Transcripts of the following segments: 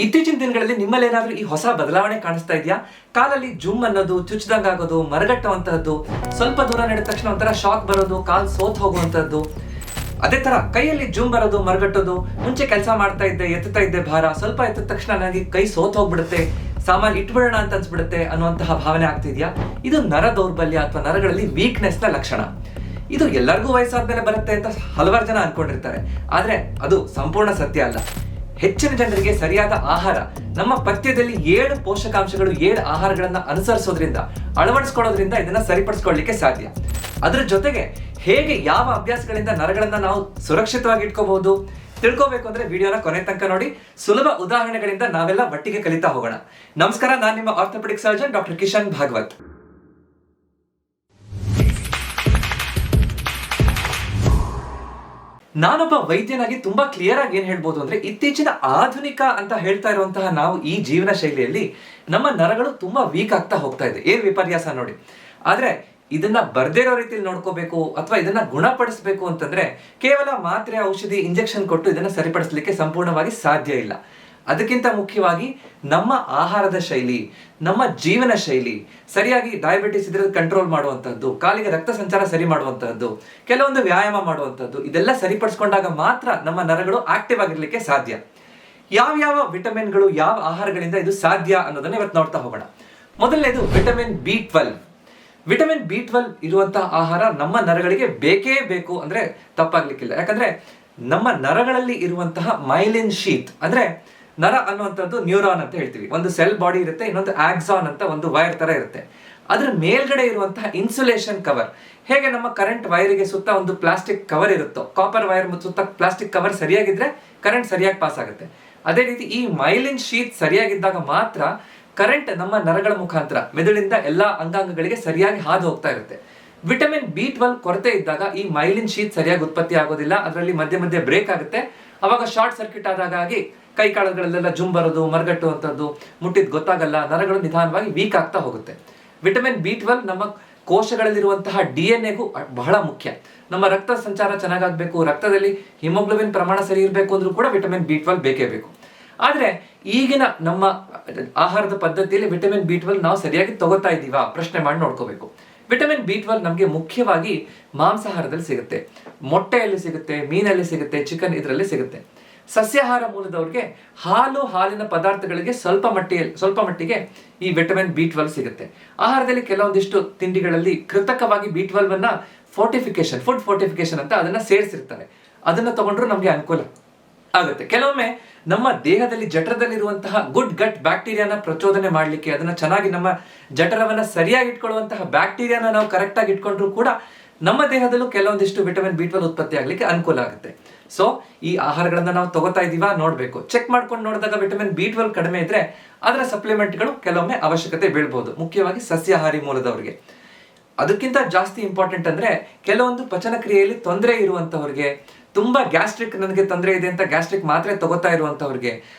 ಇತ್ತೀಚಿನ ದಿನಗಳಲ್ಲಿ ನಿಮ್ಮಲ್ಲಿ ಏನಾದ್ರೂ ಈ ಹೊಸ ಬದಲಾವಣೆ ಕಾಣಿಸ್ತಾ ಇದೆಯಾ? ಕಾಲಲ್ಲಿ ಜುಮ್ ಅನ್ನೋದು, ಚುಚ್ಚಿದಂಗ ಆಗೋದು, ಮರಗಟ್ಟುವಂತಹದ್ದು, ಸ್ವಲ್ಪ ದೂರ ನಡೆದ ತಕ್ಷಣ ಒಂಥರ ಶಾಕ್ ಬರೋದು, ಕಾಲ್ ಸೋತ್ ಹೋಗುವಂತಹದ್ದು. ಅದೇ ತರ ಕೈಯಲ್ಲಿ ಜುಮ್ ಬರೋದು, ಮರಗಟ್ಟೋದು. ಮುಂಚೆ ಕೆಲಸ ಮಾಡ್ತಾ ಇದ್ದೆ, ಎತ್ತುತ್ತಾ ಇದ್ದೆ ಭಾರ, ಸ್ವಲ್ಪ ಎತ್ತಿದ ತಕ್ಷಣ ನನಗೆ ಕೈ ಸೋತ್ ಹೋಗ್ಬಿಡುತ್ತೆ, ಸಾಮಾನು ಇಟ್ಬಿಡೋಣ ಅಂತ ಅನ್ಸ್ಬಿಡುತ್ತೆ ಅನ್ನುವಂತಹ ಭಾವನೆ ಆಗ್ತಿದ್ಯಾ? ಇದು ನರ ದೌರ್ಬಲ್ಯ ಅಥವಾ ನರಗಳಲ್ಲಿ ವೀಕ್ನೆಸ್ ನ ಲಕ್ಷಣ. ಇದು ಎಲ್ಲರಿಗೂ ವಯಸ್ಸಾದ್ಮೇಲೆ ಬರುತ್ತೆ ಅಂತ ಹಲವಾರು ಜನ ಅನ್ಕೊಂಡಿರ್ತಾರೆ. ಆದ್ರೆ ಅದು ಸಂಪೂರ್ಣ ಸತ್ಯ ಅಲ್ಲ. ಹೆಚ್ಚಿನ ಜನರಿಗೆ ಸರಿಯಾದ ಆಹಾರ, ನಮ್ಮ ಪಥ್ಯದಲ್ಲಿ 7 ಪೋಷಕಾಂಶಗಳು, 7 ಆಹಾರಗಳನ್ನ ಅನುಸರಿಸೋದ್ರಿಂದ, ಅಳವಡಿಸ್ಕೊಳ್ಳೋದ್ರಿಂದ ಇದನ್ನ ಸರಿಪಡಿಸ್ಕೊಳ್ಳಿಕ್ಕೆ ಸಾಧ್ಯ. ಅದರ ಜೊತೆಗೆ ಹೇಗೆ ಯಾವ ಅಭ್ಯಾಸಗಳಿಂದ ನರಗಳನ್ನ ನಾವು ಸುರಕ್ಷಿತವಾಗಿ ಇಟ್ಕೋಬಹುದು ತಿಳ್ಕೋಬೇಕು ಅಂದ್ರೆ ವಿಡಿಯೋನ ಕೊನೆ ತನಕ ನೋಡಿ. ಸುಲಭ ಉದಾಹರಣೆಗಳಿಂದ ನಾವೆಲ್ಲ ಒಟ್ಟಿಗೆ ಕಲಿತಾ ಹೋಗೋಣ. ನಮಸ್ಕಾರ, ನಾನು ನಿಮ್ಮ orthopaedic surgeon doctor Kishan Bhagwat. ನಾನೊಬ್ಬ ವೈದ್ಯನಾಗಿ ತುಂಬಾ ಕ್ಲಿಯರ್ ಆಗಿ ಏನ್ ಹೇಳ್ಬೋದು ಅಂದ್ರೆ, ಇತ್ತೀಚಿನ ಆಧುನಿಕ ಅಂತ ಹೇಳ್ತಾ ಇರುವಂತಹ ನಾವು ಈ ಜೀವನ ಶೈಲಿಯಲ್ಲಿ ನಮ್ಮ ನರಗಳು ತುಂಬಾ ವೀಕ್ ಆಗ್ತಾ ಹೋಗ್ತಾ ಇದೆ. ಏನ್ ವಿಪರ್ಯಾಸ ನೋಡಿ. ಆದ್ರೆ ಇದನ್ನ ಬರ್ದೇ ಇರೋ ರೀತಿಯಲ್ಲಿ ನೋಡ್ಕೋಬೇಕು ಅಥವಾ ಇದನ್ನ ಗುಣಪಡಿಸಬೇಕು ಅಂತಂದ್ರೆ ಕೇವಲ ಮಾತ್ರೆ, ಔಷಧಿ, ಇಂಜೆಕ್ಷನ್ ಕೊಟ್ಟು ಇದನ್ನ ಸರಿಪಡಿಸಲಿಕ್ಕೆ ಸಂಪೂರ್ಣವಾಗಿ ಸಾಧ್ಯ ಇಲ್ಲ. ಅದಕ್ಕಿಂತ ಮುಖ್ಯವಾಗಿ ನಮ್ಮ ಆಹಾರದ ಶೈಲಿ, ನಮ್ಮ ಜೀವನ ಶೈಲಿ ಸರಿಯಾಗಿ, ಡಯಾಬಿಟಿಸ್ ಇದ್ರೆ ಕಂಟ್ರೋಲ್ ಮಾಡುವಂತಹದ್ದು, ಕಾಲಿಗೆ ರಕ್ತ ಸಂಚಾರ ಸರಿ ಮಾಡುವಂತಹದ್ದು, ಕೆಲವೊಂದು ವ್ಯಾಯಾಮ ಮಾಡುವಂತಹದ್ದು, ಇದೆಲ್ಲ ಸರಿಪಡಿಸ್ಕೊಂಡಾಗ ಮಾತ್ರ ನಮ್ಮ ನರಗಳು ಆಕ್ಟಿವ್ ಆಗಿರ್ಲಿಕ್ಕೆ ಸಾಧ್ಯ. ಯಾವ ವಿಟಮಿನ್ಗಳು, ಯಾವ ಆಹಾರಗಳಿಂದ ಇದು ಸಾಧ್ಯ ಅನ್ನೋದನ್ನ ಇವತ್ತು ನೋಡ್ತಾ ಹೋಗೋಣ. ಮೊದಲನೇದು ವಿಟಮಿನ್ B12. ವಿಟಮಿನ್ B12 ಇರುವಂತಹ ಆಹಾರ ನಮ್ಮ ನರಗಳಿಗೆ ಬೇಕೇ ಬೇಕು ಅಂದ್ರೆ ತಪ್ಪಾಗ್ಲಿಕ್ಕಿಲ್ಲ. ಯಾಕಂದ್ರೆ ನಮ್ಮ ನರಗಳಲ್ಲಿ ಇರುವಂತಹ ಮೈಲಿನ್ ಶೀತ್, ಅಂದ್ರೆ ನರ ಅನ್ನುವಂಥದ್ದು ನ್ಯೂರಾನ್ ಅಂತ ಹೇಳ್ತೀವಿ. ಒಂದು ಸೆಲ್ ಬಾಡಿ ಇರುತ್ತೆ, ಇನ್ನೊಂದು ಆಕ್ಸಾನ್ ಅಂತ ಒಂದು ವೈರ್ ತರ ಇರುತ್ತೆ. ಅದ್ರ ಮೇಲ್ಗಡೆ ಇರುವಂತಹ ಇನ್ಸುಲೇಷನ್ ಕವರ್, ಹೇಗೆ ನಮ್ಮ ಕರೆಂಟ್ ವೈರಿಗೆ ಸುತ್ತ ಒಂದು ಪ್ಲಾಸ್ಟಿಕ್ ಕವರ್ ಇರುತ್ತೋ, ಕಾಪರ್ ವೈರ್ ಸುತ್ತ ಪ್ಲಾಸ್ಟಿಕ್ ಕವರ್ ಸರಿಯಾಗಿದ್ರೆ ಕರೆಂಟ್ ಸರಿಯಾಗಿ ಪಾಸ್ ಆಗುತ್ತೆ. ಅದೇ ರೀತಿ ಈ ಮೈಲಿನ್ ಶೀತ್ ಸರಿಯಾಗಿದ್ದಾಗ ಮಾತ್ರ ಕರೆಂಟ್ ನಮ್ಮ ನರಗಳ ಮುಖಾಂತರ ಮೆದುಳಿಂದ ಎಲ್ಲಾ ಅಂಗಾಂಗಗಳಿಗೆ ಸರಿಯಾಗಿ ಹಾದು ಹೋಗ್ತಾ ಇರುತ್ತೆ. ವಿಟಮಿನ್ B12 ಕೊರತೆ ಇದ್ದಾಗ ಈ ಮೈಲಿನ್ ಶೀತ್ ಸರಿಯಾಗಿ ಉತ್ಪತ್ತಿ ಆಗೋದಿಲ್ಲ, ಅದರಲ್ಲಿ ಮಧ್ಯೆ ಮಧ್ಯೆ ಬ್ರೇಕ್ ಆಗುತ್ತೆ. ಅವಾಗ ಶಾರ್ಟ್ ಸರ್ಕ್ಯೂಟ್ ಆದಾಗಿ ಕೈ ಕಾಲುಗಳಲ್ಲೆಲ್ಲ ಜುಮ್ ಬರೋದು, ಮರಗಟ್ಟುವಂಥದ್ದು, ಮುಟ್ಟಿದ್ ಗೊತ್ತಾಗಲ್ಲ, ನರಗಳು ನಿಧಾನವಾಗಿ ವೀಕ್ ಆಗ್ತಾ ಹೋಗುತ್ತೆ. ವಿಟಮಿನ್ B12 ನಮ್ಮ ಕೋಶಗಳಲ್ಲಿರುವಂತಹ DNA-ಗೂ ಬಹಳ ಮುಖ್ಯ. ನಮ್ಮ ರಕ್ತ ಸಂಚಾರ ಚೆನ್ನಾಗಾಗಬೇಕು, ರಕ್ತದಲ್ಲಿ ಹಿಮೋಗ್ಲೋಬಿನ್ ಪ್ರಮಾಣ ಸರಿ ಇರಬೇಕು ಅಂದ್ರೂ ಕೂಡ ವಿಟಮಿನ್ B12 ಬೇಕೇ ಬೇಕು. ಆದ್ರೆ ಈಗಿನ ನಮ್ಮ ಆಹಾರದ ಪದ್ಧತಿಯಲ್ಲಿ ವಿಟಮಿನ್ B12 ನಾವು ಸರಿಯಾಗಿ ತಗೋತಾ ಇದ್ದೀವಾ ಪ್ರಶ್ನೆ ಮಾಡಿ ನೋಡ್ಕೋಬೇಕು. ವಿಟಮಿನ್ B12 ನಮಗೆ ಮುಖ್ಯವಾಗಿ ಮಾಂಸಾಹಾರದಲ್ಲಿ ಸಿಗುತ್ತೆ, ಮೊಟ್ಟೆಯಲ್ಲಿ ಸಿಗುತ್ತೆ, ಮೀನಲ್ಲಿ ಸಿಗುತ್ತೆ, ಚಿಕನ್ ಇದರಲ್ಲಿ ಸಿಗುತ್ತೆ. ಸಸ್ಯಾಹಾರ ಮೂಲದವ್ರಿಗೆ ಹಾಲು, ಹಾಲಿನ ಪದಾರ್ಥಗಳಿಗೆ ಸ್ವಲ್ಪ ಮಟ್ಟಿಗೆ ಈ ವಿಟಮಿನ್ B12 ಸಿಗುತ್ತೆ. ಆಹಾರದಲ್ಲಿ ಕೆಲವೊಂದಿಷ್ಟು ತಿಂಡಿಗಳಲ್ಲಿ ಕೃತಕವಾಗಿ B12 ಅನ್ನ ಫುಡ್ ಫೋರ್ಟಿಫಿಕೇಶನ್ ಅಂತ ಅದನ್ನ ಸೇರಿಸಿರ್ತಾರೆ. ಅದನ್ನ ತಗೊಂಡ್ರು ನಮ್ಗೆ ಅನುಕೂಲ ಆಗುತ್ತೆ. ಕೆಲವೊಮ್ಮೆ ನಮ್ಮ ದೇಹದಲ್ಲಿ ಜಠರದಲ್ಲಿರುವಂತಹ ಗುಡ್ ಗಟ್ ಬ್ಯಾಕ್ಟೀರಿಯಾನ ಪ್ರಚೋದನೆ ಮಾಡ್ಲಿಕ್ಕೆ, ಅದನ್ನ ಚೆನ್ನಾಗಿ ನಮ್ಮ ಜಠರವನ್ನ ಸರಿಯಾಗಿ ಇಟ್ಕೊಳ್ಳುವಂತಹ ಬ್ಯಾಕ್ಟೀರಿಯಾನ ನಾವು ಕರೆಕ್ಟ್ ಆಗಿ ಇಟ್ಕೊಂಡ್ರು ಕೂಡ ನಮ್ಮ ದೇಹದಲ್ಲೂ ಕೆಲವೊಂದಿಷ್ಟು ವಿಟಮಿನ್ B12 ಉತ್ಪತ್ತಿ ಆಗ್ಲಿಕ್ಕೆ ಅನುಕೂಲ ಆಗುತ್ತೆ. ಸೊ ಈ ಆಹಾರಗಳನ್ನ ನಾವು ತಗೋತಾ ಇದೀವಾ ನೋಡ್ಬೇಕು. ಚೆಕ್ ಮಾಡ್ಕೊಂಡು ನೋಡಿದಾಗ ವಿಟಮಿನ್ B12 ಕಡಿಮೆ ಇದ್ರೆ ಅದರ ಸಪ್ಲಿಮೆಂಟ್ಗಳು ಕೆಲವೊಮ್ಮೆ ಅವಶ್ಯಕತೆ ಬೀಳ್ಬಹುದು, ಮುಖ್ಯವಾಗಿ ಸಸ್ಯಾಹಾರಿ ಮೂಲದವರಿಗೆ. ಅದಕ್ಕಿಂತ ಜಾಸ್ತಿ ಇಂಪಾರ್ಟೆಂಟ್ ಅಂದ್ರೆ ಕೆಲವೊಂದು ಪಚನ ಕ್ರಿಯೆಯಲ್ಲಿ ತೊಂದರೆ ಇರುವಂತವ್ರಿಗೆ, ತುಂಬಾ ಗ್ಯಾಸ್ಟ್ರಿಕ್ ನನಗೆ ತೊಂದರೆ ಇದೆ ಅಂತ ಗ್ಯಾಸ್ಟ್ರಿಕ್ ಮಾತ್ರೆ ತಗೋತಾ ಇರುವಂತವ್ರಿಗೆ,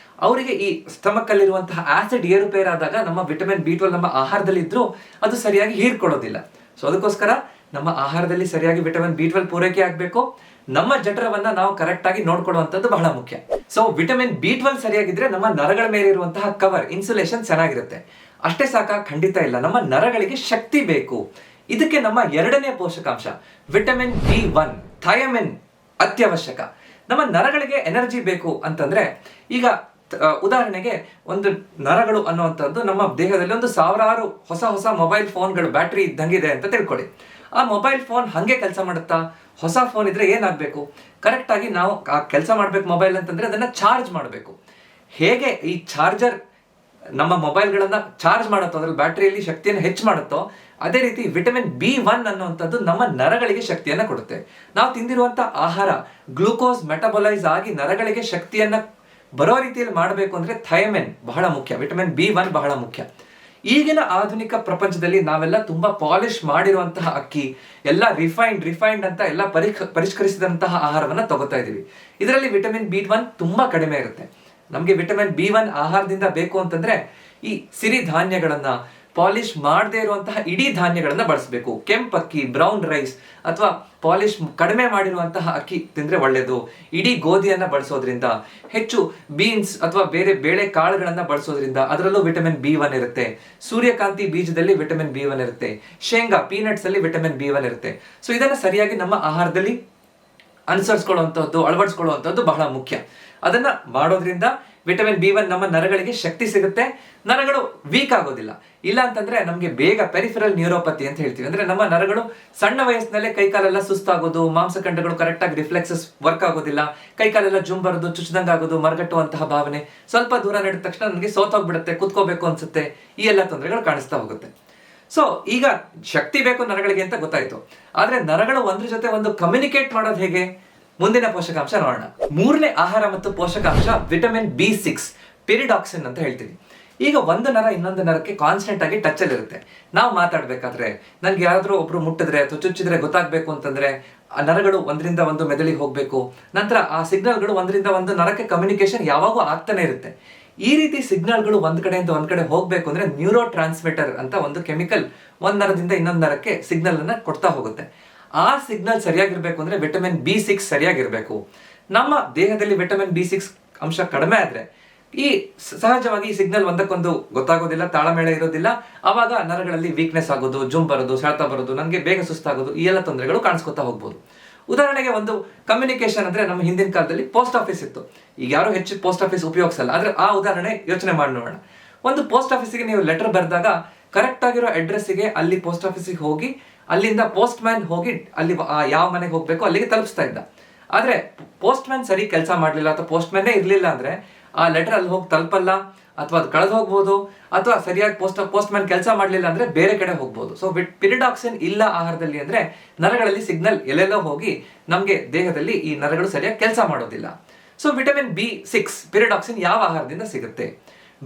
ಅವರಿಗೆ ಈ ಸ್ಟಮಕ್ ಅಲ್ಲಿರುವಂತಹ ಆಸಿಡ್ ಏರುಪೇರಾದಾಗ ನಮ್ಮ ವಿಟಮಿನ್ B12 ನಮ್ಮ ಆಹಾರದಲ್ಲಿ ಇದ್ರೂ ಅದು ಸರಿಯಾಗಿ ಹೀರ್ಕೊಳ್ಳೋದಿಲ್ಲ. ಸೊ ಅದಕ್ಕೋಸ್ಕರ ನಮ್ಮ ಆಹಾರದಲ್ಲಿ ಸರಿಯಾಗಿ ವಿಟಮಿನ್ B12 ಪೂರೈಕೆ ಆಗ್ಬೇಕು. ನಮ್ಮ ಜಠರವನ್ನ ನಾವು ಕರೆಕ್ಟ್ ಆಗಿ ನೋಡ್ಕೊಳ್ಳುವಂಥದ್ದು ಬಹಳ ಮುಖ್ಯ. ಸೊ ವಿಟಮಿನ್ B12 ಸರಿಯಾಗಿದ್ರೆ ನಮ್ಮ ನರಗಳ ಮೇಲೆ ಇರುವಂತಹ ಕವರ್, ಇನ್ಸುಲೇಷನ್ ಚೆನ್ನಾಗಿರುತ್ತೆ. ಅಷ್ಟೇ ಸಾಕ? ಖಂಡಿತ ಇಲ್ಲ. ನಮ್ಮ ನರಗಳಿಗೆ ಶಕ್ತಿ ಬೇಕು. ಇದಕ್ಕೆ ನಮ್ಮ 2ನೇ ಪೋಷಕಾಂಶ ವಿಟಮಿನ್ B1, ಥೈಯಮಿನ್ ಅತ್ಯವಶ್ಯಕ. ನಮ್ಮ ನರಗಳಿಗೆ ಎನರ್ಜಿ ಬೇಕು ಅಂತಂದ್ರೆ, ಈಗ ಉದಾಹರಣೆಗೆ ಒಂದು ನರಗಳು ಅನ್ನುವಂಥದ್ದು ನಮ್ಮ ದೇಹದಲ್ಲಿ ಒಂದು ಸಾವಿರಾರು ಹೊಸ ಮೊಬೈಲ್ ಫೋನ್ಗಳು ಬ್ಯಾಟ್ರಿ ಇದ್ದಂಗಿದೆ ಅಂತ ತಿಳ್ಕೊಳ್ಳಿ. ಆ ಮೊಬೈಲ್ ಫೋನ್ ಹಂಗೆ ಕೆಲಸ ಮಾಡುತ್ತಾ? ಹೊಸ ಫೋನ್ ಇದ್ರೆ ಏನಾಗಬೇಕು? ಕರೆಕ್ಟ್ ಆಗಿ ನಾವು ಆ ಕೆಲಸ ಮಾಡ್ಬೇಕು ಮೊಬೈಲ್ ಅಂತಂದ್ರೆ ಅದನ್ನ ಚಾರ್ಜ್ ಮಾಡಬೇಕು. ಹೇಗೆ ಈ ಚಾರ್ಜರ್ ನಮ್ಮ ಮೊಬೈಲ್ಗಳನ್ನ ಚಾರ್ಜ್ ಮಾಡುತ್ತೋ, ಅದ್ರಲ್ಲಿ ಬ್ಯಾಟ್ರಿಯಲ್ಲಿ ಶಕ್ತಿಯನ್ನು ಹೆಚ್ಚು ಮಾಡುತ್ತೋ, ಅದೇ ರೀತಿ ವಿಟಮಿನ್ B1 ಅನ್ನುವಂಥದ್ದು ನಮ್ಮ ನರಗಳಿಗೆ ಶಕ್ತಿಯನ್ನ ಕೊಡುತ್ತೆ. ನಾವು ತಿಂದಿರುವಂತ ಆಹಾರ ಗ್ಲೂಕೋಸ್ ಮೆಟಬಲೈಸ್ ಆಗಿ ನರಗಳಿಗೆ ಶಕ್ತಿಯನ್ನ ಬರೋ ರೀತಿಯಲ್ಲಿ ಮಾಡಬೇಕು ಅಂದ್ರೆ ಥೈಯಮಿನ್ ಬಹಳ ಮುಖ್ಯ, ವಿಟಮಿನ್ B1 ಬಹಳ ಮುಖ್ಯ. ಈಗಿನ ಆಧುನಿಕ ಪ್ರಪಂಚದಲ್ಲಿ ನಾವೆಲ್ಲ ತುಂಬಾ ಪಾಲಿಶ್ ಮಾಡಿರುವಂತಹ ಅಕ್ಕಿ, ಎಲ್ಲ ರಿಫೈನ್ಡ್ ಅಂತ ಎಲ್ಲ ಪರಿಷ್ಕರಿಸಿದಂತಹ ಆಹಾರವನ್ನ ತಗೋತಾ ಇದೀವಿ. ಇದರಲ್ಲಿ ವಿಟಮಿನ್ B1 ತುಂಬಾ ಕಡಿಮೆ ಇರುತ್ತೆ. ನಮ್ಗೆ ವಿಟಮಿನ್ B1 ಆಹಾರದಿಂದ ಬೇಕು ಅಂತಂದ್ರೆ ಈ ಸಿರಿ ಧಾನ್ಯಗಳನ್ನ, ಪಾಲಿಶ್ ಮಾಡದೇ ಇರುವಂತಹ ಇಡೀ ಧಾನ್ಯಗಳನ್ನ ಬಳಸಬೇಕು. ಕೆಂಪಕ್ಕಿ, ಬ್ರೌನ್ ರೈಸ್ ಅಥವಾ ಪಾಲಿಶ್ ಕಡಿಮೆ ಮಾಡಿರುವಂತಹ ಅಕ್ಕಿ ತಿಂದ್ರೆ ಒಳ್ಳೆಯದು. ಇಡೀ ಗೋಧಿಯನ್ನ ಬಳಸೋದ್ರಿಂದ, ಹೆಚ್ಚು ಬೀನ್ಸ್ ಅಥವಾ ಬೇರೆ ಬೇಳೆ ಕಾಳುಗಳನ್ನ ಬಳಸೋದ್ರಿಂದ ಅದರಲ್ಲೂ ವಿಟಮಿನ್ B1 ಇರುತ್ತೆ. ಸೂರ್ಯಕಾಂತಿ ಬೀಜದಲ್ಲಿ ವಿಟಮಿನ್ B1 ಇರುತ್ತೆ. ಶೇಂಗಾ ಪೀನಟ್ಸ್ ಅಲ್ಲಿ ವಿಟಮಿನ್ B1 ಇರುತ್ತೆ. ಸೊ ಇದನ್ನ ಸರಿಯಾಗಿ ನಮ್ಮ ಆಹಾರದಲ್ಲಿ ಅನುಸರಿಸ್ಕೊಳ್ಳುವಂಥದ್ದು, ಅಳವಡಿಸ್ಕೊಳ್ಳುವಂಥದ್ದು ಬಹಳ ಮುಖ್ಯ. ಅದನ್ನ ಮಾಡೋದ್ರಿಂದ ವಿಟಮಿನ್ B1 ನಮ್ಮ ನರಗಳಿಗೆ ಶಕ್ತಿ ಸಿಗುತ್ತೆ, ನರಗಳು ವೀಕ್ ಆಗೋದಿಲ್ಲ. ಇಲ್ಲ ಅಂತಂದ್ರೆ ನಮಗೆ ಬೇಗ ಪೆರಿಫೆರಲ್ ನ್ಯೂರೋಪತಿ ಅಂತ ಹೇಳ್ತೀವಿ. ಅಂದ್ರೆ ನಮ್ಮ ನರಗಳು ಸಣ್ಣ ವಯಸ್ಸಿನಲ್ಲೇ ಕೈಕಾಲೆಲ್ಲ ಸುಸ್ತಾಗೋದು, ಮಾಂಸಖಂಡಗಳು ಕರೆಕ್ಟ್ ಆಗಿ ರಿಫ್ಲೆಕ್ಸಸ್ ವರ್ಕ್ ಆಗೋದಿಲ್ಲ, ಕೈಕಾಲೆಲ್ಲ ಜುಂಬರೋದು, ಚುಚ್ಚದಂಗ ಆಗೋದು, ಮರಗಟ್ಟುವಂತಹ ಭಾವನೆ, ಸ್ವಲ್ಪ ದೂರ ನಡೆದ ತಕ್ಷಣ ನನಗೆ ಸೋತೋಗ್ಬಿಡುತ್ತೆ, ಕುತ್ಕೋಬೇಕು ಅನ್ಸುತ್ತೆ, ಈ ಎಲ್ಲ ತೊಂದರೆಗಳು ಕಾಣಿಸ್ತಾ ಹೋಗುತ್ತೆ. ಸೊ ಈಗ ಶಕ್ತಿ ಬೇಕು ನರಗಳಿಗೆ ಅಂತ ಗೊತ್ತಾಯ್ತು. ಆದ್ರೆ ನರಗಳು ಒಂದ್ರ ಜೊತೆ ಒಂದು ಕಮ್ಯುನಿಕೇಟ್ ಮಾಡೋದು ಹೇಗೆ? ಮುಂದಿನ ಪೋಷಕಾಂಶ ನೋಡೋಣ. ಮೂರನೇ ಆಹಾರ ಮತ್ತು ಪೋಷಕಾಂಶ ವಿಟಮಿನ್ B6 ಪಿರಿಡಾಕ್ಸಿನ್ ಅಂತ ಹೇಳ್ತೀವಿ. ಈಗ ಒಂದು ನರ ಇನ್ನೊಂದು ನರಕ್ಕೆ ಕಾನ್ಸ್ಟೆಂಟ್ ಆಗಿ ಟಚ್ ಅಲ್ಲಿ ಇರುತ್ತೆ. ನಾವು ಮಾತಾಡ್ಬೇಕಾದ್ರೆ ನನ್ಗೆ ಯಾರಾದ್ರೂ ಒಬ್ರು ಮುಟ್ಟಿದ್ರೆ ಅಥವಾ ಚುಚ್ಚಿದ್ರೆ ಗೊತ್ತಾಗ್ಬೇಕು ಅಂತಂದ್ರೆ ಆ ನರಗಳು ಒಂದರಿಂದ ಒಂದು ಮೆದುಳಿಗೆ ಹೋಗ್ಬೇಕು. ನಂತರ ಆ ಸಿಗ್ನಲ್ಗಳು ಒಂದರಿಂದ ಒಂದು ನರಕ್ಕೆ ಕಮ್ಯುನಿಕೇಶನ್ ಯಾವಾಗೂ ಆಗ್ತಾನೆ ಇರುತ್ತೆ. ಈ ರೀತಿ ಸಿಗ್ನಲ್ಗಳು ಒಂದ್ ಕಡೆಯಿಂದ ಒಂದ್ ಕಡೆ ಹೋಗ್ಬೇಕು ಅಂದ್ರೆ ನ್ಯೂರೋ ಟ್ರಾನ್ಸ್ಮಿಟರ್ ಅಂತ ಒಂದು ಕೆಮಿಕಲ್ ಒಂದ್ ನರದಿಂದ ಇನ್ನೊಂದು ನರಕ್ಕೆ ಸಿಗ್ನಲ್ ಅನ್ನ ಕೊಡ್ತಾ ಹೋಗುತ್ತೆ. ಆ ಸಿಗ್ನಲ್ ಸರಿಯಾಗಿರ್ಬೇಕು ಅಂದ್ರೆ ವಿಟಮಿನ್ B6 ಸರಿಯಾಗಿರ್ಬೇಕು. ನಮ್ಮ ದೇಹದಲ್ಲಿ ವಿಟಮಿನ್ B6 ಅಂಶ ಕಡಿಮೆ ಆದ್ರೆ ಈ ಸಹಜವಾಗಿ ಈ ಸಿಗ್ನಲ್ ಒಂದಕ್ಕೊಂದು ಗೊತ್ತಾಗೋದಿಲ್ಲ, ತಾಳಮೇಳ ಇರೋದಿಲ್ಲ. ಆವಾಗ ನರಗಳಲ್ಲಿ ವೀಕ್ನೆಸ್ ಆಗೋದು, ಜುಮ್ ಬರೋದು, ಸೆಳೆತ ಬರೋದು, ನನಗೆ ಬೇಗ ಸುಸ್ತಾಗೋದು, ಈ ಎಲ್ಲ ತೊಂದರೆಗಳು ಕಾಣಿಸ್ಕೊತಾ ಹೋಗ್ಬೋದು. ಉದಾಹರಣೆಗೆ ಒಂದು ಕಮ್ಯುನಿಕೇಶನ್ ಅಂದ್ರೆ ನಮ್ಮ ಹಿಂದಿನ ಕಾಲದಲ್ಲಿ ಪೋಸ್ಟ್ ಆಫೀಸ್ ಇತ್ತು. ಈಗ ಯಾರು ಹೆಚ್ಚು ಪೋಸ್ಟ್ ಆಫೀಸ್ ಉಪಯೋಗಿಸಲ್ಲ. ಆದ್ರೆ ಆ ಉದಾಹರಣೆ ಯೋಚನೆ ಮಾಡಿ ನೋಡೋಣ. ಒಂದು ಪೋಸ್ಟ್ ಆಫೀಸಿಗೆ ನೀವು ಲೆಟರ್ ಬರೆದಾಗ ಕರೆಕ್ಟ್ ಆಗಿರೋ ಅಡ್ರೆಸ್ಸಿಗೆ ಅಲ್ಲಿ ಪೋಸ್ಟ್ ಆಫೀಸಿಗೆ ಹೋಗಿ ಅಲ್ಲಿಂದ ಪೋಸ್ಟ್ ಮ್ಯಾನ್ ಹೋಗಿ ಅಲ್ಲಿ ಯಾವ ಮನೆಗೆ ಹೋಗ್ಬೇಕು ಅಲ್ಲಿಗೆ ತಲುಪಿಸ್ತಾ ಇದ್ದ. ಆದ್ರೆ ಪೋಸ್ಟ್ ಮ್ಯಾನ್ ಸರಿ ಕೆಲಸ ಮಾಡ್ಲಿಲ್ಲ ಅಥವಾ ಪೋಸ್ಟ್ ಮ್ಯಾನೇ ಇರ್ಲಿಲ್ಲ ಅಂದ್ರೆ ಆ ಲೆಟರ್ ಅಲ್ಲಿ ಹೋಗಿ ತಲುಪಲ್ಲ, ಅಥವಾ ಅದು ಕಳೆದು ಹೋಗ್ಬೋದು, ಅಥವಾ ಸರಿಯಾಗಿ ಪೋಸ್ಟ್ ಮ್ಯಾನ್ ಕೆಲಸ ಮಾಡ್ಲಿಲ್ಲ ಅಂದ್ರೆ ಬೇರೆ ಕಡೆ ಹೋಗ್ಬೋದು. ಸೊ ಪಿರಿಡಾಕ್ಸಿನ್ ಇಲ್ಲ ಆಹಾರದಲ್ಲಿ ಅಂದ್ರೆ ನರಗಳಲ್ಲಿ ಸಿಗ್ನಲ್ ಎಲ್ಲೆಲ್ಲೋ ಹೋಗಿ ನಮ್ಗೆ ದೇಹದಲ್ಲಿ ಈ ನರಗಳು ಸರಿಯಾಗಿ ಕೆಲಸ ಮಾಡೋದಿಲ್ಲ. ಸೊ ವಿಟಮಿನ್ B6 ಪಿರಿಡಾಕ್ಸಿನ್ ಯಾವ ಆಹಾರದಿಂದ ಸಿಗುತ್ತೆ?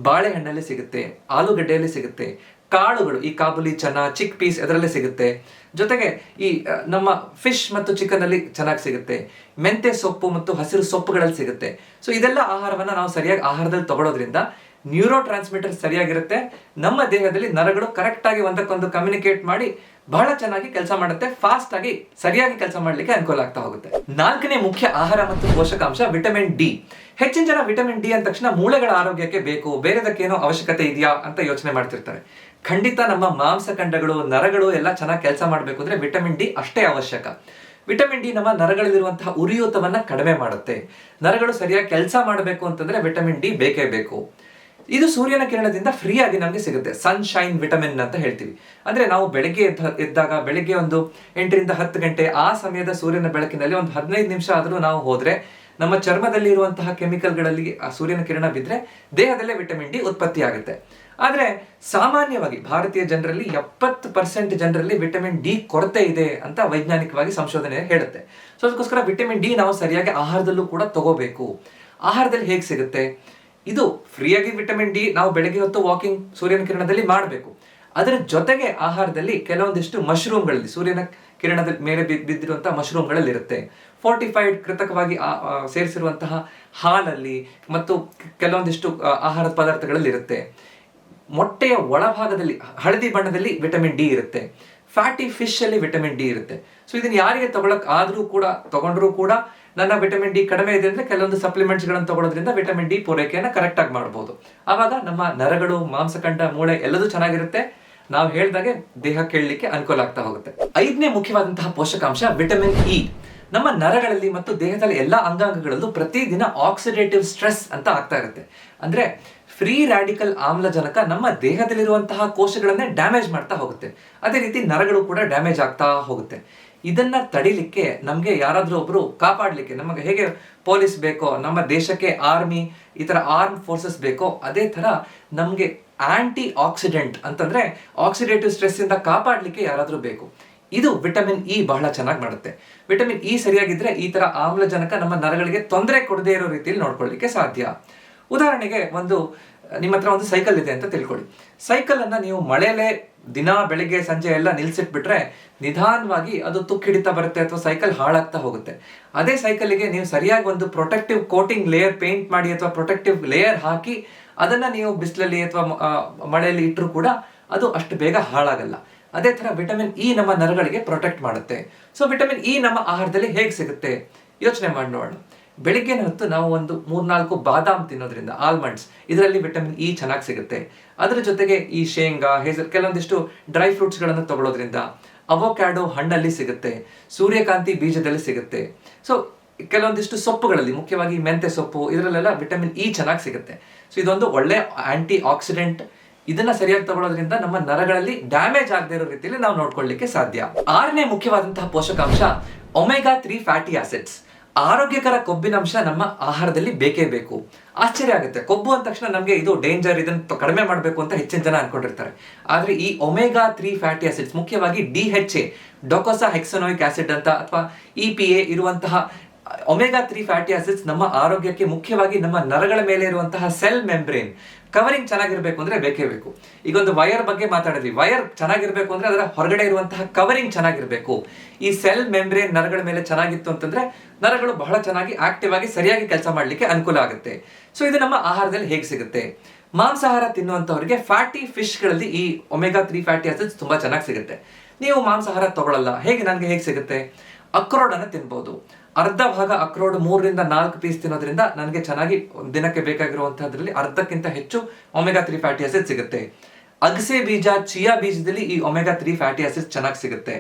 ಬಾಳೆಹಣ್ಣಲ್ಲಿ ಸಿಗುತ್ತೆ, ಆಲೂಗಡ್ಡೆಯಲ್ಲಿ ಸಿಗುತ್ತೆ, ಕಾಳುಗಳು ಈ ಕಾಬುಲಿ ಚನಾ, ಚಿಕ್ ಪೀಸ್ ಅದರಲ್ಲೇ ಸಿಗುತ್ತೆ. ಜೊತೆಗೆ ಈ ನಮ್ಮ ಫಿಶ್ ಮತ್ತು ಚಿಕನ್ ಅಲ್ಲಿ ಚೆನ್ನಾಗಿ ಸಿಗುತ್ತೆ. ಮೆಂತೆ ಸೊಪ್ಪು ಮತ್ತು ಹಸಿರು ಸೊಪ್ಪುಗಳಲ್ಲಿ ಸಿಗುತ್ತೆ. ಸೊ ಇದೆಲ್ಲ ಆಹಾರವನ್ನ ನಾವು ಸರಿಯಾಗಿ ಆಹಾರದಲ್ಲಿ ತಗೊಳ್ಳೋದ್ರಿಂದ ನ್ಯೂರೋ ಟ್ರಾನ್ಸ್ಮಿಟರ್ ಸರಿಯಾಗಿರುತ್ತೆ. ನಮ್ಮ ದೇಹದಲ್ಲಿ ನರಗಳು ಕರೆಕ್ಟ್ ಆಗಿ ಒಂದಕ್ಕೊಂದು ಕಮ್ಯುನಿಕೇಟ್ ಮಾಡಿ ಬಹಳ ಚೆನ್ನಾಗಿ ಕೆಲಸ ಮಾಡುತ್ತೆ, ಫಾಸ್ಟ್ ಆಗಿ ಸರಿಯಾಗಿ ಕೆಲಸ ಮಾಡ್ಲಿಕ್ಕೆ ಅನುಕೂಲ ಆಗ್ತಾ ಹೋಗುತ್ತೆ. ನಾಲ್ಕನೇ ಮುಖ್ಯ ಆಹಾರ ಮತ್ತು ಪೋಷಕಾಂಶ ವಿಟಮಿನ್ D. ಹೆಚ್ಚಿನ ಜನ ವಿಟಮಿನ್ D ಅಂದ ತಕ್ಷಣ ಮೂಳೆಗಳ ಆರೋಗ್ಯಕ್ಕೆ ಬೇಕು, ಬೇರೆದಕ್ಕೇನೋ ಅವಶ್ಯಕತೆ ಇದೆಯಾ ಅಂತ ಯೋಚನೆ ಮಾಡ್ತಿರ್ತಾರೆ. ಖಂಡಿತ ನಮ್ಮ ಮಾಂಸಖಂಡಗಳು, ನರಗಳು ಎಲ್ಲ ಚೆನ್ನಾಗಿ ಕೆಲಸ ಮಾಡಬೇಕು ಅಂದ್ರೆ ವಿಟಮಿನ್ D ಅಷ್ಟೇ ಅವಶ್ಯಕ. ವಿಟಮಿನ್ D ನಮ್ಮ ನರಗಳಲ್ಲಿರುವಂತಹ ಉರಿಯೂತವನ್ನ ಕಡಿಮೆ ಮಾಡುತ್ತೆ. ನರಗಳು ಸರಿಯಾಗಿ ಕೆಲಸ ಮಾಡಬೇಕು ಅಂತಂದ್ರೆ ವಿಟಮಿನ್ D ಬೇಕೇ ಬೇಕು. ಇದು ಸೂರ್ಯನ ಕಿರಣದಿಂದ ಫ್ರೀ ಆಗಿ ನಮಗೆ ಸಿಗುತ್ತೆ. ಸನ್ಶೈನ್ ವಿಟಮಿನ್ ಅಂತ ಹೇಳ್ತೀವಿ. ಅಂದ್ರೆ ನಾವು ಬೆಳಗ್ಗೆ ಎದ್ದಾಗ ಬೆಳಗ್ಗೆ ಒಂದು 8 ರಿಂದ 10 ಗಂಟೆ ಆ ಸಮಯದ ಸೂರ್ಯನ ಬೆಳಕಿನಲ್ಲಿ ಒಂದು 15 ನಿಮಿಷ ಆದ್ರೂ ನಾವು ಹೋದ್ರೆ ನಮ್ಮ ಚರ್ಮದಲ್ಲಿ ಇರುವಂತಹ ಕೆಮಿಕಲ್ಗಳಲ್ಲಿ ಆ ಸೂರ್ಯನ ಕಿರಣ ಬಿದ್ರೆ ದೇಹದಲ್ಲೇ ವಿಟಮಿನ್ D ಉತ್ಪತ್ತಿ ಆಗುತ್ತೆ. ಆದ್ರೆ ಸಾಮಾನ್ಯವಾಗಿ ಭಾರತೀಯ ಜನರಲ್ಲಿ 70% ಜನರಲ್ಲಿ ವಿಟಮಿನ್ D ಕೊರತೆ ಇದೆ ಅಂತ ವೈಜ್ಞಾನಿಕವಾಗಿ ಸಂಶೋಧನೆ ಹೇಳುತ್ತೆ. ಸೊ ಅದಕ್ಕೋಸ್ಕರ ವಿಟಮಿನ್ D ನಾವು ಸರಿಯಾಗಿ ಆಹಾರದಲ್ಲೂ ಕೂಡ ತಗೋಬೇಕು. ಆಹಾರದಲ್ಲಿ ಹೇಗೆ ಸಿಗುತ್ತೆ? ಇದು ಫ್ರೀಯಾಗಿ ವಿಟಮಿನ್ D ನಾವು ಬೆಳಗ್ಗೆ ಹೊತ್ತು ವಾಕಿಂಗ್ ಸೂರ್ಯನ ಕಿರಣದಲ್ಲಿ ಮಾಡಬೇಕು. ಅದರ ಜೊತೆಗೆ ಆಹಾರದಲ್ಲಿ ಕೆಲವೊಂದಿಷ್ಟು ಮಶ್ರೂಮ್ಗಳಲ್ಲಿ, ಸೂರ್ಯನ ಕಿರಣದ ಮೇಲೆ ಬಿದ್ದಿರುವಂತಹ ಮಶ್ರೂಮ್ಗಳಲ್ಲಿ ಇರುತ್ತೆ. ಫೋರ್ಟಿಫೈಡ್ ಕೃತಕವಾಗಿ ಸೇರಿಸಿರುವಂತಹ ಹಾಲಲ್ಲಿ ಮತ್ತು ಕೆಲವೊಂದಿಷ್ಟು ಆಹಾರದ ಪದಾರ್ಥಗಳಲ್ಲಿ ಇರುತ್ತೆ. ಮೊಟ್ಟೆಯ ಒಳಭಾಗದಲ್ಲಿ ಹಳದಿ ಬಣ್ಣದಲ್ಲಿ ವಿಟಮಿನ್ D ಇರುತ್ತೆ. ಫ್ಯಾಟಿ ಫಿಶ್ ಅಲ್ಲಿ ವಿಟಮಿನ್ D ಇರುತ್ತೆ. ಸೊ ಇದನ್ನ ಯಾರಿಗೆ ತಗೊಳಕ್ ಆದ್ರೂ ಕೂಡ ತಗೊಂಡ್ರೂ ಕೂಡ ನನ್ನ ವಿಟಮಿನ್ D ಕಡಿಮೆ ಇದೆ ಅಂದ್ರೆ ಕೆಲವೊಂದು ಸಪ್ಲಿಮೆಂಟ್ಸ್ ಗಳನ್ನು ತಗೊಳ್ಳೋದ್ರಿಂದ ವಿಟಮಿನ್ D ಪೂರೈಕೆಯನ್ನು ಕರೆಕ್ಟ್ ಆಗಿ ಮಾಡಬಹುದು. ಆವಾಗ ನಮ್ಮ ನರಗಳು, ಮಾಂಸಖಂಡ, ಮೂಳೆ ಎಲ್ಲದೂ ಚೆನ್ನಾಗಿರುತ್ತೆ. ನಾವು ಹೇಳ್ದಾಗೆ ದೇಹ ಕೇಳಲಿಕ್ಕೆ ಅನುಕೂಲ ಆಗ್ತಾ ಹೋಗುತ್ತೆ. ಐದನೇ ಮುಖ್ಯವಾದಂತಹ ಪೋಷಕಾಂಶ ವಿಟಮಿನ್ E. ನಮ್ಮ ನರಗಳಲ್ಲಿ ಮತ್ತು ದೇಹದಲ್ಲಿ ಎಲ್ಲಾ ಅಂಗಾಂಗಗಳಲ್ಲೂ ಪ್ರತಿದಿನ ಆಕ್ಸಿಡೇಟಿವ್ ಸ್ಟ್ರೆಸ್ ಅಂತ ಆಗ್ತಾ ಇರುತ್ತೆ. ಅಂದ್ರೆ ಫ್ರೀ ರಾಡಿಕಲ್ ಆಮ್ಲಜನಕ ನಮ್ಮ ದೇಹದಲ್ಲಿರುವಂತಹ ಕೋಶಗಳನ್ನೇ ಡ್ಯಾಮೇಜ್ ಮಾಡ್ತಾ ಹೋಗುತ್ತೆ. ಅದೇ ರೀತಿ ನರಗಳು ಕೂಡ ಡ್ಯಾಮೇಜ್ ಆಗ್ತಾ ಹೋಗುತ್ತೆ. ಇದನ್ನ ತಡಿಲಿಕ್ಕೆ ನಮ್ಗೆ ಯಾರಾದ್ರೂ ಒಬ್ರು ಕಾಪಾಡ್ಲಿಕ್ಕೆ, ನಮಗೆ ಹೇಗೆ ಪೊಲೀಸ್ ಬೇಕೋ, ನಮ್ಮ ದೇಶಕ್ಕೆ ಆರ್ಮಿ ಈ ತರ ಆರ್ಮ್ ಫೋರ್ಸಸ್ ಬೇಕೋ, ಅದೇ ತರ ನಮ್ಗೆ ಆಂಟಿ ಆಕ್ಸಿಡೆಂಟ್ ಅಂತಂದ್ರೆ ಆಕ್ಸಿಡೇಟಿವ್ ಸ್ಟ್ರೆಸ್ ಇಂದ ಕಾಪಾಡ್ಲಿಕ್ಕೆ ಯಾರಾದ್ರೂ ಬೇಕು. ಇದು ವಿಟಮಿನ್ E ಬಹಳ ಚೆನ್ನಾಗಿ ಮಾಡುತ್ತೆ. ವಿಟಮಿನ್ E ಸರಿಯಾಗಿದ್ರೆ ಈ ತರ ಆಮ್ಲಜನಕ ನಮ್ಮ ನರಗಳಿಗೆ ತೊಂದರೆ ಕೊಡದೇ ಇರೋ ರೀತಿಯಲ್ಲಿ ನೋಡ್ಕೊಳ್ಳಿಕ್ಕೆ ಸಾಧ್ಯ. ಉದಾಹರಣೆಗೆ ನಿಮ್ಮ ಹತ್ರ ಒಂದು ಸೈಕಲ್ ಇದೆ ಅಂತ ತಿಳ್ಕೊಳ್ಳಿ. ಸೈಕಲ್ ಅನ್ನ ನೀವು ಮಳೆಲೆ ದಿನ ಬೆಳಿಗ್ಗೆ ಸಂಜೆ ಎಲ್ಲ ನಿಲ್ಸಿಟ್ಬಿಟ್ರೆ ನಿಧಾನವಾಗಿ ಅದು ತುಕ್ಕು ಹಿಡಿತಾ ಬರುತ್ತೆ ಅಥವಾ ಸೈಕಲ್ ಹಾಳಾಗ್ತಾ ಹೋಗುತ್ತೆ. ಅದೇ ಸೈಕಲ್ಗೆ ನೀವು ಸರಿಯಾಗಿ ಒಂದು ಪ್ರೊಟೆಕ್ಟಿವ್ ಕೋಟಿಂಗ್ ಲೇಯರ್ ಪೇಂಟ್ ಮಾಡಿ ಅಥವಾ ಪ್ರೊಟೆಕ್ಟಿವ್ ಲೇಯರ್ ಹಾಕಿ ಅದನ್ನ ನೀವು ಬಿಸಿಲಲ್ಲಿ ಅಥವಾ ಮಳೆಯಲ್ಲಿ ಇಟ್ಟರು ಕೂಡ ಅದು ಅಷ್ಟು ಬೇಗ ಹಾಳಾಗಲ್ಲ. ಅದೇ ತರ ವಿಟಮಿನ್ ಇ ನಮ್ಮ ನರಗಳಿಗೆ ಪ್ರೊಟೆಕ್ಟ್ ಮಾಡುತ್ತೆ. ಸೊ ವಿಟಮಿನ್ ಇ ನಮ್ಮ ಆಹಾರದಲ್ಲಿ ಹೇಗೆ ಸಿಗುತ್ತೆ ಯೋಚನೆ ಮಾಡಿ ನೋಡೋಣ. ಬೆಳಿಗ್ಗೆ ಹೊತ್ತು ನಾವು ಒಂದು 3-4 ಬಾದಾಮ್ ತಿನ್ನೋದ್ರಿಂದ, ಆಲ್ಮಂಡ್ಸ್, ಇದರಲ್ಲಿ ವಿಟಮಿನ್ ಇ ಚೆನ್ನಾಗಿ ಸಿಗುತ್ತೆ. ಅದರ ಜೊತೆಗೆ ಈ ಶೇಂಗಾ, ಕೆಲವೊಂದಿಷ್ಟು ಡ್ರೈ ಫ್ರೂಟ್ಸ್ಗಳನ್ನು ತಗೊಳ್ಳೋದ್ರಿಂದ, ಅವೊಕ್ಯಾಡೋ ಹಣ್ಣಲ್ಲಿ ಸಿಗುತ್ತೆ, ಸೂರ್ಯಕಾಂತಿ ಬೀಜದಲ್ಲಿ ಸಿಗುತ್ತೆ. ಸೊ ಕೆಲವೊಂದಿಷ್ಟು ಸೊಪ್ಪುಗಳಲ್ಲಿ, ಮುಖ್ಯವಾಗಿ ಮೆಂತೆ ಸೊಪ್ಪು, ಇದರಲ್ಲೆಲ್ಲ ವಿಟಮಿನ್ ಇ ಚೆನ್ನಾಗಿ ಸಿಗುತ್ತೆ. ಸೊ ಇದೊಂದು ಒಳ್ಳೆ ಆಂಟಿ ಆಕ್ಸಿಡೆಂಟ್. ಇದನ್ನ ಸರಿಯಾಗಿ ತಗೊಳ್ಳೋದ್ರಿಂದ ನಮ್ಮ ನರಗಳಲ್ಲಿ ಡ್ಯಾಮೇಜ್ ಆಗದೆ ಇರೋ ರೀತಿಯಲ್ಲಿ ನಾವು ನೋಡ್ಕೊಳ್ಳಿಕ್ಕೆ ಸಾಧ್ಯ. 6ನೇ ಮುಖ್ಯವಾದಂತಹ ಪೋಷಕಾಂಶ ಒಮೆಗಾ 3 ಫ್ಯಾಟಿ ಆಸಿಡ್ಸ್. ಆರೋಗ್ಯಕರ ಕೊಬ್ಬಿನಂಶ ನಮ್ಮ ಆಹಾರದಲ್ಲಿ ಬೇಕೇ ಬೇಕು. ಆಶ್ಚರ್ಯ ಆಗುತ್ತೆ, ಕೊಬ್ಬು ಅಂದ ತಕ್ಷಣ ನಮಗೆ ಇದು ಡೇಂಜರ್, ಇದನ್ನು ಕಡಿಮೆ ಮಾಡಬೇಕು ಅಂತ ಹೆಚ್ಚಿನ ಜನ ಅನ್ಕೊಂಡಿರ್ತಾರೆ. ಆದ್ರೆ ಈ ಒಮೆಗಾ 3 ಫ್ಯಾಟಿ ಆಸಿಡ್ಸ್, ಮುಖ್ಯವಾಗಿ DHA, ಡೊಕೊಸಾ ಹೆಕ್ಸನೋಯಿಕ್ ಆಸಿಡ್ ಅಂತ, ಅಥವಾ EPA ಇರುವಂತಹ ಒಮೆಗಾ 3 ಫ್ಯಾಟಿ ಆಸಿಡ್ಸ್ ನಮ್ಮ ಆರೋಗ್ಯಕ್ಕೆ, ಮುಖ್ಯವಾಗಿ ನಮ್ಮ ನರಗಳ ಮೇಲೆ ಇರುವಂತಹ ಸೆಲ್ ಮೆಂಬ್ರೇನ್ ಕವರಿಂಗ್ ಚೆನ್ನಾಗಿರ್ಬೇಕು ಅಂದ್ರೆ ಬೇಕೇ ಬೇಕು. ಈಗ ಒಂದು ವೈರ್ ಬಗ್ಗೆ ಮಾತಾಡಿದ್ವಿ. ವೈರ್ ಚೆನ್ನಾಗಿರ್ಬೇಕು ಅಂದ್ರೆ ಅದರ ಹೊರಗಡೆ ಇರುವಂತಹ ಕವರಿಂಗ್ ಚೆನ್ನಾಗಿರ್ಬೇಕು. ಈ ಸೆಲ್ ಮೆಂಬ್ರೇನ್ ನರಗಳ ಮೇಲೆ ಚೆನ್ನಾಗಿತ್ತು ಅಂತಂದ್ರೆ ನರಗಳು ಬಹಳ ಚೆನ್ನಾಗಿ ಆಕ್ಟಿವ್ ಆಗಿ ಸರಿಯಾಗಿ ಕೆಲಸ ಮಾಡ್ಲಿಕ್ಕೆ ಅನುಕೂಲ ಆಗುತ್ತೆ. ಸೊ ಇದು ನಮ್ಮ ಆಹಾರದಲ್ಲಿ ಹೇಗೆ ಸಿಗುತ್ತೆ? ಮಾಂಸಾಹಾರ ತಿನ್ನುವಂತವರಿಗೆ ಫ್ಯಾಟಿ ಫಿಶ್ ಗಳಲ್ಲಿ ಈ ಒಮೆಗಾ 3 ಫ್ಯಾಟಿ ಆಸಿಡ್ಸ್ ತುಂಬಾ ಚೆನ್ನಾಗಿ ಸಿಗುತ್ತೆ. ನೀವು ಮಾಂಸಾಹಾರ ತಗೊಳ್ಳಲ್ಲ, ನನಗೆ ಹೇಗೆ ಸಿಗುತ್ತೆ? ಅಕ್ರೋಡ್ ಅನ್ನು ತಿನ್ಬಹುದು. ಅರ್ಧ ಭಾಗ ಅಕ್ರೋಡ್ 3-4 ಪೀಸ್ ತಿನ್ನೋದ್ರಿಂದ ನನಗೆ ಚೆನ್ನಾಗಿ ದಿನಕ್ಕೆ ಬೇಕಾಗಿರುವಂತಹದ್ರಲ್ಲಿ ಅರ್ಧಕ್ಕಿಂತ ಹೆಚ್ಚು ಒಮೆಗಾ 3 ಫ್ಯಾಟಿ ಆಸಿಡ್ ಸಿಗುತ್ತೆ. ಅಗಸೆ ಬೀಜ, ಚಿಯಾ ಬೀಜದಲ್ಲಿ ಈ ಒಮೆಗಾ 3 ಫ್ಯಾಟಿ ಆಸಿಡ್ ಚೆನ್ನಾಗಿ ಸಿಗುತ್ತೆ.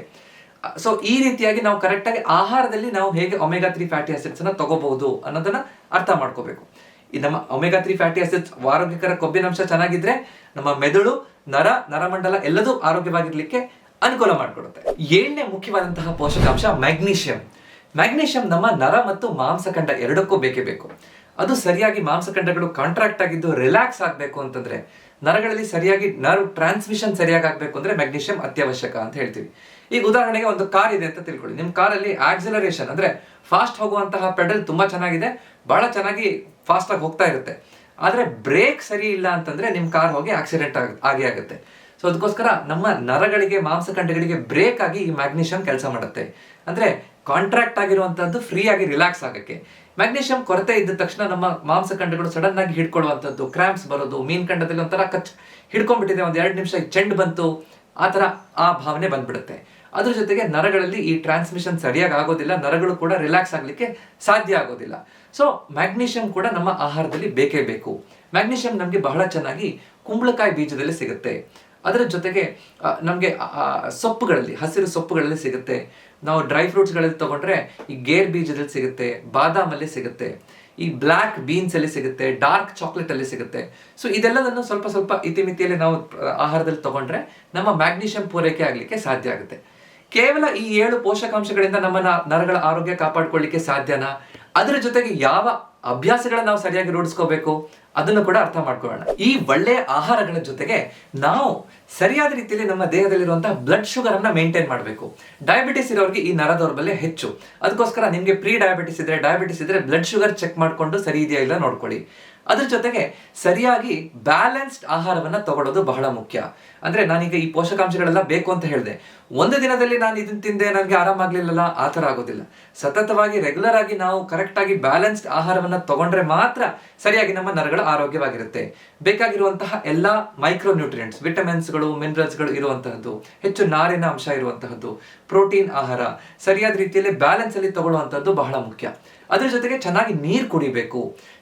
ಸೊ ಈ ರೀತಿಯಾಗಿ ನಾವು ಕರೆಕ್ಟ್ ಆಗಿ ಆಹಾರದಲ್ಲಿ ನಾವು ಹೇಗೆ ಒಮೆಗಾ 3 ಫ್ಯಾಟಿ ಆಸಿಡ್ಸ್ ಅನ್ನ ತಗೋಬಹುದು ಅನ್ನೋದನ್ನ ಅರ್ಥ ಮಾಡ್ಕೋಬೇಕು. ಈ ನಮ್ಮ ಒಮೆಗಾ 3 ಫ್ಯಾಟಿ ಆಸಿಡ್ಸ್ ಆರೋಗ್ಯಕರ ಕೊಬ್ಬಿನಂಶ ಚೆನ್ನಾಗಿದ್ರೆ ನಮ್ಮ ಮೆದುಳು, ನರಮಂಡಲ ಎಲ್ಲದೂ ಆರೋಗ್ಯವಾಗಿರ್ಲಿಕ್ಕೆ ಅನುಕೂಲ ಮಾಡಿಕೊಡುತ್ತೆ. 7ನೇ ಮುಖ್ಯವಾದಂತಹ ಪೋಷಕಾಂಶ ಮ್ಯಾಗ್ನೀಷಿಯಂ. ಮ್ಯಾಗ್ನೀಷಿಯಂ ನಮ್ಮ ನರ ಮತ್ತು ಮಾಂಸಖಂಡ ಎರಡಕ್ಕೂ ಬೇಕೇ ಬೇಕು. ಅದು ಸರಿಯಾಗಿ ಮಾಂಸಖಂಡಗಳು ಕಾಂಟ್ರಾಕ್ಟ್ ಆಗಿದ್ದು ರಿಲ್ಯಾಕ್ಸ್ ಆಗಬೇಕು ಅಂತಂದ್ರೆ, ನರಗಳಲ್ಲಿ ಸರಿಯಾಗಿ ನರ್ವ್ ಟ್ರಾನ್ಸ್ಮಿಷನ್ ಸರಿಯಾಗಿ ಆಗಬೇಕು ಅಂದ್ರೆ ಮ್ಯಾಗ್ನೀಷಿಯಂ ಅತ್ಯವಶ್ಯಕ ಅಂತ ಹೇಳ್ತೀವಿ. ಈಗ ಉದಾಹರಣೆಗೆ ಒಂದು ಕಾರ್ ಇದೆ ಅಂತ ತಿಳ್ಕೊಳ್ಳಿ. ನಿಮ್ಮ ಕಾರಲ್ಲಿ ಆಕ್ಸಿಲರೇಷನ್ ಅಂದ್ರೆ ಫಾಸ್ಟ್ ಹೋಗುವಂತಹ ಪೆಡಲ್ ತುಂಬಾ ಚೆನ್ನಾಗಿದೆ, ಬಹಳ ಚೆನ್ನಾಗಿ ಫಾಸ್ಟ್ ಆಗಿ ಹೋಗ್ತಾ ಇರುತ್ತೆ. ಆದ್ರೆ ಬ್ರೇಕ್ ಸರಿ ಇಲ್ಲ ಅಂತಂದ್ರೆ ನಿಮ್ ಕಾರ್ ಹೋಗಿ ಆಕ್ಸಿಡೆಂಟ್ ಆಗೇ ಆಗುತ್ತೆ. ಸೊ ಅದಕ್ಕೋಸ್ಕರ ನಮ್ಮ ನರಗಳಿಗೆ, ಮಾಂಸಖಂಡಗಳಿಗೆ ಬ್ರೇಕ್ ಆಗಿ ಈ ಮ್ಯಾಗ್ನೀಷಿಯಂ ಕೆಲಸ ಮಾಡುತ್ತೆ. ಅಂದ್ರೆ ಕಾಂಟ್ರಾಕ್ಟ್ ಆಗಿರುವಂತದ್ದು ಫ್ರೀ ಆಗಿ ರಿಲ್ಯಾಕ್ಸ್ ಆಗಕ್ಕೆ. ಮ್ಯಾಗ್ನೀಷಿಯಂ ಕೊರತೆ ಇದ್ದ ತಕ್ಷಣ ನಮ್ಮ ಮಾಂಸಖಂಡಗಳು ಸಡನ್ ಆಗಿ ಹಿಡ್ಕೊಳ್ಳುವಂಥದ್ದು, ಕ್ರಾಂಪ್ಸ್ ಬರೋದು, ಮೀನ್ ಖಂಡದಲ್ಲಿ ಒಂಥರ ಹಿಡ್ಕೊಂಡ್ಬಿಟ್ಟಿದೆ, 1-2 ನಿಮಿಷ ಚೆಂಡು ಬಂತು, ಆ ಭಾವನೆ ಬಂದ್ಬಿಡುತ್ತೆ. ಅದ್ರ ಜೊತೆಗೆ ನರಗಳಲ್ಲಿ ಈ ಟ್ರಾನ್ಸ್ಮಿಷನ್ ಸರಿಯಾಗಿ ಆಗೋದಿಲ್ಲ, ನರಗಳು ಕೂಡ ರಿಲ್ಯಾಕ್ಸ್ ಆಗ್ಲಿಕ್ಕೆ ಸಾಧ್ಯ ಆಗೋದಿಲ್ಲ. ಸೊ ಮ್ಯಾಗ್ನೀಷಿಯಂ ಕೂಡ ನಮ್ಮ ಆಹಾರದಲ್ಲಿ ಬೇಕೇ ಬೇಕು. ಮ್ಯಾಗ್ನೀಷಿಯಂ ನಮಗೆ ಬಹಳ ಚೆನ್ನಾಗಿ ಕುಂಬಳಕಾಯಿ ಬೀಜದಲ್ಲಿ ಸಿಗುತ್ತೆ. ಅದರ ಜೊತೆಗೆ ನಮಗೆ ಸೊಪ್ಪುಗಳಲ್ಲಿ, ಹಸಿರು ಸೊಪ್ಪುಗಳಲ್ಲಿ ಸಿಗುತ್ತೆ. ನಾವು ಡ್ರೈ ಫ್ರೂಟ್ಸ್ಗಳಲ್ಲಿ ತಗೊಂಡ್ರೆ ಈ ಗೇರ್ ಬೀಜದಲ್ಲಿ ಸಿಗುತ್ತೆ, ಬಾದಾಮಲ್ಲಿ ಸಿಗುತ್ತೆ, ಈ ಬ್ಲ್ಯಾಕ್ ಬೀನ್ಸ್ ಅಲ್ಲಿ ಸಿಗುತ್ತೆ, ಡಾರ್ಕ್ ಚಾಕ್ಲೇಟ್ ಅಲ್ಲಿ ಸಿಗುತ್ತೆ. ಸೊ ಇದೆಲ್ಲದನ್ನು ಸ್ವಲ್ಪ ಸ್ವಲ್ಪ ಇತಿಮಿತಿಯಲ್ಲಿ ನಾವು ಆಹಾರದಲ್ಲಿ ತಗೊಂಡ್ರೆ ನಮ್ಮ ಮ್ಯಾಗ್ನೀಷಿಯಂ ಪೂರೈಕೆ ಆಗ್ಲಿಕ್ಕೆ ಸಾಧ್ಯ ಆಗುತ್ತೆ. ಕೇವಲ ಈ 7 ಪೋಷಕಾಂಶಗಳಿಂದ ನಮ್ಮ ನರಗಳ ಆರೋಗ್ಯ ಕಾಪಾಡ್ಕೊಳ್ಳಿಕ್ಕೆ ಸಾಧ್ಯನಾ? ಅದರ ಜೊತೆಗೆ ಯಾವ ಅಭ್ಯಾಸಗಳನ್ನ ನಾವು ಸರಿಯಾಗಿ ರೂಢಿಸ್ಕೋಬೇಕು ಅದನ್ನು ಕೂಡ ಅರ್ಥ ಮಾಡ್ಕೊಳ್ಳೋಣ. ಈ ಒಳ್ಳೆಯ ಆಹಾರಗಳ ಜೊತೆಗೆ ನಾವು ಸರಿಯಾದ ರೀತಿಯಲ್ಲಿ ನಮ್ಮ ದೇಹದಲ್ಲಿರುವಂತಹ ಬ್ಲಡ್ ಶುಗರ್ ಅನ್ನ ಮೇಂಟೈನ್ ಮಾಡಬೇಕು. ಡಯಾಬಿಟಿಸ್ ಇರೋರಿಗೆ ಈ ನರ ದೌರ್ಬಲ್ಯ ಹೆಚ್ಚು. ಅದಕ್ಕೋಸ್ಕರ ನಿಮ್ಗೆ ಪ್ರೀ ಡಯಾಬಿಟಿಸ್ ಇದ್ರೆ ಬ್ಲಡ್ ಶುಗರ್ ಚೆಕ್ ಮಾಡ್ಕೊಂಡು ಸರಿ ಇದೆಯಾ ಇಲ್ಲ ನೋಡ್ಕೊಳ್ಳಿ. ಅದ್ರ ಜೊತೆಗೆ ಸರಿಯಾಗಿ ಬ್ಯಾಲೆನ್ಸ್ಡ್ ಆಹಾರವನ್ನ ತಗೊಳ್ಳೋದು ಬಹಳ ಮುಖ್ಯ. ಅಂದ್ರೆ ನಾನೀಗ ಈ ಪೋಷಕಾಂಶಗಳೆಲ್ಲ ಬೇಕು ಅಂತ ಹೇಳಿದೆ, ಒಂದು ದಿನದಲ್ಲಿ ನಾನು ಇದನ್ನ ತಿಂದೆ ನನಗೆ ಆರಾಮಾಗ್ಲಿಲ್ಲಲ್ಲ, ಆ ತರ ಆಗೋದಿಲ್ಲ. ಸತತವಾಗಿ ರೆಗ್ಯುಲರ್ ಆಗಿ ನಾವು ಕರೆಕ್ಟ್ ಆಗಿ ಬ್ಯಾಲೆನ್ಸ್ಡ್ ಆಹಾರವನ್ನ ತಗೊಂಡ್ರೆ ಮಾತ್ರ ಸರಿಯಾಗಿ ನಮ್ಮ ನರಗಳು ಆರೋಗ್ಯವಾಗಿರುತ್ತೆ. ಬೇಕಾಗಿರುವಂತಹ ಎಲ್ಲಾ ಮೈಕ್ರೋ ನ್ಯೂಟ್ರಿಯೆಂಟ್ಸ್, ವಿಟಮಿನ್ಸ್ಗಳು, ಮಿನರಲ್ಸ್ಗಳು ಇರುವಂತಹದ್ದು, ಹೆಚ್ಚು ನಾರಿನ ಅಂಶ ಇರುವಂತಹದ್ದು, ಪ್ರೋಟೀನ್ ಆಹಾರ ಸರಿಯಾದ ರೀತಿಯಲ್ಲಿ ಬ್ಯಾಲೆನ್ಸ್ ಅಲ್ಲಿ ತಗೊಳ್ಳುವಂತದ್ದು ಬಹಳ ಮುಖ್ಯ. ಅದ್ರ ಜೊತೆಗೆ ಚೆನ್ನಾಗಿ ನೀರು ಕುಡಿಬೇಕು,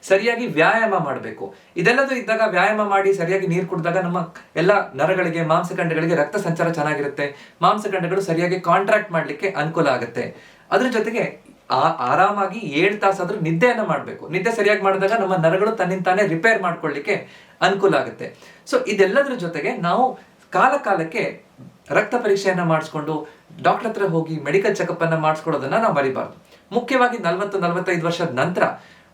ಸರಿಯಾಗಿ ವ್ಯಾಯಾಮ ಮಾಡಬೇಕು. ಇದೆಲ್ಲದೂ ಇದ್ದಾಗ, ವ್ಯಾಯಾಮ ಮಾಡಿ ಸರಿಯಾಗಿ ನೀರು ಕುಡಿದಾಗ ನಮ್ಮ ಎಲ್ಲ ನರಗಳಿಗೆ, ಮಾಂಸಖಂಡಗಳಿಗೆ ರಕ್ತ ಸಂಚಾರ ಚೆನ್ನಾಗಿರುತ್ತೆ. ಮಾಂಸಖಂಡಗಳು ಸರಿಯಾಗಿ ಕಾಂಟ್ರಾಕ್ಟ್ ಮಾಡ್ಲಿಕ್ಕೆ ಅನುಕೂಲ ಆಗುತ್ತೆ. ಅದ್ರ ಜೊತೆಗೆ ಆರಾಮಾಗಿ 7 ತಾಸಾದ್ರೂ ನಿದ್ದೆಯನ್ನ ಮಾಡಬೇಕು. ನಿದ್ದೆ ಸರಿಯಾಗಿ ಮಾಡಿದಾಗ ನಮ್ಮ ನರಗಳು ತನ್ನಿಂತಾನೇ ರಿಪೇರ್ ಮಾಡ್ಕೊಳ್ಳಿಕ್ಕೆ ಅನುಕೂಲ ಆಗುತ್ತೆ. ಸೊ ಇದೆಲ್ಲದ್ರ ಜೊತೆಗೆ ನಾವು ಕಾಲಕ್ಕೆ ರಕ್ತ ಪರೀಕ್ಷೆಯನ್ನ ಮಾಡಿಸ್ಕೊಂಡು ಡಾಕ್ಟರ್ ಹತ್ರ ಹೋಗಿ ಮೆಡಿಕಲ್ ಚೆಕಪ್ ಅನ್ನ ಮಾಡಿಸ್ಕೊಳ್ಳೋದನ್ನ ನಾವು ಮರಿಬಾರ್ದು. ಮುಖ್ಯವಾಗಿ 40-45 ವರ್ಷದ ನಂತರ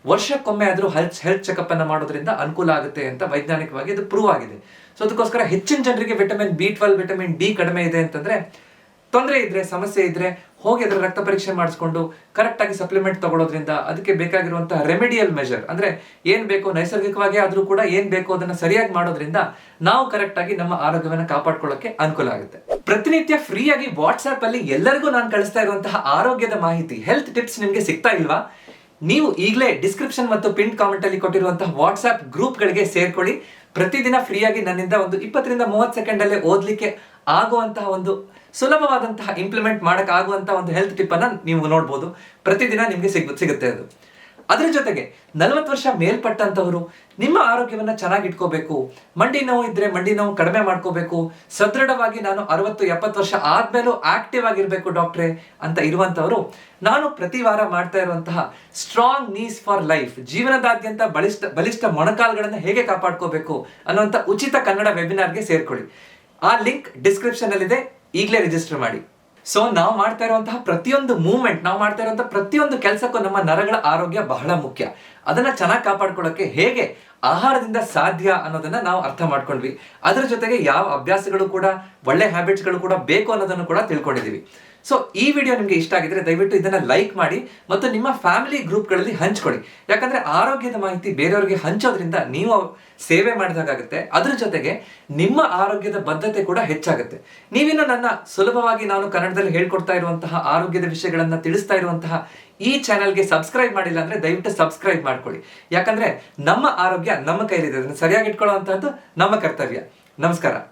ವರ್ಷಕ್ಕೊಮ್ಮೆ ಆದ್ರೂ ಹೆಲ್ತ್ ಚೆಕಪ್ ಅನ್ನ ಮಾಡೋದ್ರಿಂದ ಅನುಕೂಲ ಆಗುತ್ತೆ ಅಂತ ವೈಜ್ಞಾನಿಕವಾಗಿ ಅದು ಪ್ರೂವ್ ಆಗಿದೆ. ಸೊ ಅದಕ್ಕೋಸ್ಕರ ಹೆಚ್ಚಿನ ಜನರಿಗೆ ವಿಟಮಿನ್ B12, ವಿಟಮಿನ್ ಡಿ ಕಡಿಮೆ ಇದೆ ಅಂತಂದ್ರೆ, ತೊಂದರೆ ಇದ್ರೆ, ಸಮಸ್ಯೆ ಇದ್ರೆ ಹೋಗಿ ಅದರ ರಕ್ತ ಪರೀಕ್ಷೆ ಮಾಡಿಸ್ಕೊಂಡು ಕರೆಕ್ಟ್ ಆಗಿ ಸಪ್ಲಿಮೆಂಟ್ ತಗೊಳ್ಳೋದ್ರಿಂದ, ಅದಕ್ಕೆ ಬೇಕಾಗಿರುವಂತಹ ರೆಮಿಡಿಯಲ್ ಮೆಜರ್ ಅಂದ್ರೆ ಏನ್ ಬೇಕು ನೈಸರ್ಗಿಕವಾಗಿ ಆದ್ರೂ ಕೂಡ ಏನ್ ಬೇಕು ಅದನ್ನ ಸರಿಯಾಗಿ ಮಾಡೋದ್ರಿಂದ ನಾವು ಕರೆಕ್ಟ್ ಆಗಿ ನಮ್ಮ ಆರೋಗ್ಯವನ್ನ ಕಾಪಾಡ್ಕೊಳ್ಳೋಕೆ ಅನುಕೂಲ ಆಗುತ್ತೆ. ಪ್ರತಿನಿತ್ಯ ಫ್ರೀ ಆಗಿ ವಾಟ್ಸ್ಆಪ್ ಅಲ್ಲಿ ಎಲ್ಲರಿಗೂ ನಾನು ಕಳಿಸ್ತಾ ಇರುವಂತಹ ಆರೋಗ್ಯದ ಮಾಹಿತಿ, ಹೆಲ್ತ್ ಟಿಪ್ಸ್ ನಿಮ್ಗೆ ಸಿಗ್ತಾ ಇಲ್ವಾ? ನೀವು ಈಗಲೇ ಡಿಸ್ಕ್ರಿಪ್ಷನ್ ಮತ್ತು ಪಿನ್ ಕಾಮೆಂಟ್ ಅಲ್ಲಿ ಕೊಟ್ಟಿರುವಂತಹ ವಾಟ್ಸ್ಆಪ್ ಗ್ರೂಪ್ಗಳಿಗೆ ಸೇರ್ಕೊಳ್ಳಿ. ಪ್ರತಿದಿನ ಫ್ರೀಯಾಗಿ ನನ್ನಿಂದ ಒಂದು 20-30 ಸೆಕೆಂಡ್ ಅಲ್ಲೇ ಓದ್ಲಿಕ್ಕೆ ಆಗುವಂತಹ ಒಂದು ಸುಲಭವಾದಂತಹ ಇಂಪ್ಲಿಮೆಂಟ್ ಮಾಡಕ್ ಆಗುವಂತಹ ಒಂದು ಹೆಲ್ತ್ ಟಿಪ್ ಅನ್ನ ನೀವು ನೋಡ್ಬೋದು. ಪ್ರತಿದಿನ ನಿಮ್ಗೆ ಸಿಗುತ್ತೆ ಅದು. ಅದ್ರ ಜೊತೆಗೆ 40 ವರ್ಷ ಮೇಲ್ಪಟ್ಟಂತವರು ನಿಮ್ಮ ಆರೋಗ್ಯವನ್ನ ಚೆನ್ನಾಗಿ ಇಟ್ಕೋಬೇಕು, ಮಂಡಿ ನೋವು ಇದ್ರೆ ಮಂಡಿ ನೋವು ಕಡಿಮೆ ಮಾಡ್ಕೋಬೇಕು, ಸದೃಢವಾಗಿ ನಾನು 60-70 ವರ್ಷ ಆದ್ಮೇಲೂ ಆಕ್ಟಿವ್ ಆಗಿರ್ಬೇಕು ಡಾಕ್ಟ್ರೆ ಅಂತ ಇರುವಂತವರು, ನಾನು ಪ್ರತಿ ವಾರ ಮಾಡ್ತಾ ಇರುವಂತಹ ಸ್ಟ್ರಾಂಗ್ ನೀಸ್ ಫಾರ್ ಲೈಫ್, ಜೀವನದಾದ್ಯಂತ ಬಲಿಷ್ಠ ಮೊಣಕಾಲ್ಗಳನ್ನ ಹೇಗೆ ಕಾಪಾಡ್ಕೋಬೇಕು ಅನ್ನುವಂತ ಉಚಿತ ಕನ್ನಡ ವೆಬಿನಾರ್ಗೆ ಸೇರ್ಕೊಳ್ಳಿ. ಆ ಲಿಂಕ್ ಡಿಸ್ಕ್ರಿಪ್ಷನ್ ಅಲ್ಲಿದೆ, ಈಗಲೇ ರಿಜಿಸ್ಟರ್ ಮಾಡಿ. ಸೊ ನಾವು ಮಾಡ್ತಾ ಇರುವಂತಹ ಪ್ರತಿಯೊಂದು ಮೂವ್ಮೆಂಟ್, ನಾವು ಮಾಡ್ತಾ ಇರುವಂತಹ ಪ್ರತಿಯೊಂದು ಕೆಲಸಕ್ಕೂ ನಮ್ಮ ನರಗಳ ಆರೋಗ್ಯ ಬಹಳ ಮುಖ್ಯ. ಅದನ್ನ ಚೆನ್ನಾಗಿ ಕಾಪಾಡ್ಕೊಳ್ಳೋಕೆ ಹೇಗೆ ಆಹಾರದಿಂದ ಸಾಧ್ಯ ಅನ್ನೋದನ್ನ ನಾವು ಅರ್ಥ ಮಾಡ್ಕೊಂಡ್ವಿ. ಅದರ ಜೊತೆಗೆ ಯಾವ ಅಭ್ಯಾಸಗಳು ಕೂಡ, ಒಳ್ಳೆ ಹ್ಯಾಬಿಟ್ಸ್ಗಳು ಕೂಡ ಬೇಕು ಅನ್ನೋದನ್ನು ಕೂಡ ತಿಳ್ಕೊಂಡಿದೀವಿ. ಸೊ ಈ ವಿಡಿಯೋ ನಿಮ್ಗೆ ಇಷ್ಟ ಆಗಿದ್ರೆ ದಯವಿಟ್ಟು ಇದನ್ನ ಲೈಕ್ ಮಾಡಿ ಮತ್ತು ನಿಮ್ಮ ಫ್ಯಾಮಿಲಿ ಗ್ರೂಪ್ಗಳಲ್ಲಿ ಹಂಚ್ಕೊಳ್ಳಿ. ಯಾಕಂದ್ರೆ ಆರೋಗ್ಯದ ಮಾಹಿತಿ ಬೇರೆಯವರಿಗೆ ಹಂಚೋದ್ರಿಂದ ನೀವು ಸೇವೆ ಮಾಡಿದಾಗುತ್ತೆ. ಅದ್ರ ಜೊತೆಗೆ ನಿಮ್ಮ ಆರೋಗ್ಯದ ಬದ್ಧತೆ ಕೂಡ ಹೆಚ್ಚಾಗುತ್ತೆ. ನೀವಿನ್ನು ನನ್ನ ಸುಲಭವಾಗಿ ನಾನು ಕನ್ನಡದಲ್ಲಿ ಹೇಳ್ಕೊಡ್ತಾ ಇರುವಂತಹ ಆರೋಗ್ಯದ ವಿಷಯಗಳನ್ನ ತಿಳಿಸ್ತಾ ಇರುವಂತಹ ಈ ಚಾನೆಲ್ಗೆ ಸಬ್ಸ್ಕ್ರೈಬ್ ಮಾಡಿಲ್ಲ ಅಂದ್ರೆ ದಯವಿಟ್ಟು ಸಬ್ಸ್ಕ್ರೈಬ್ ಮಾಡ್ಕೊಳ್ಳಿ. ಯಾಕಂದ್ರೆ ನಮ್ಮ ಆರೋಗ್ಯ ನಮ್ಮ ಕೈಲಿದೆ, ಅದನ್ನು ಸರಿಯಾಗಿ ಇಟ್ಕೊಳ್ಳುವಂತಹದ್ದು ನಮ್ಮ ಕರ್ತವ್ಯ. ನಮಸ್ಕಾರ.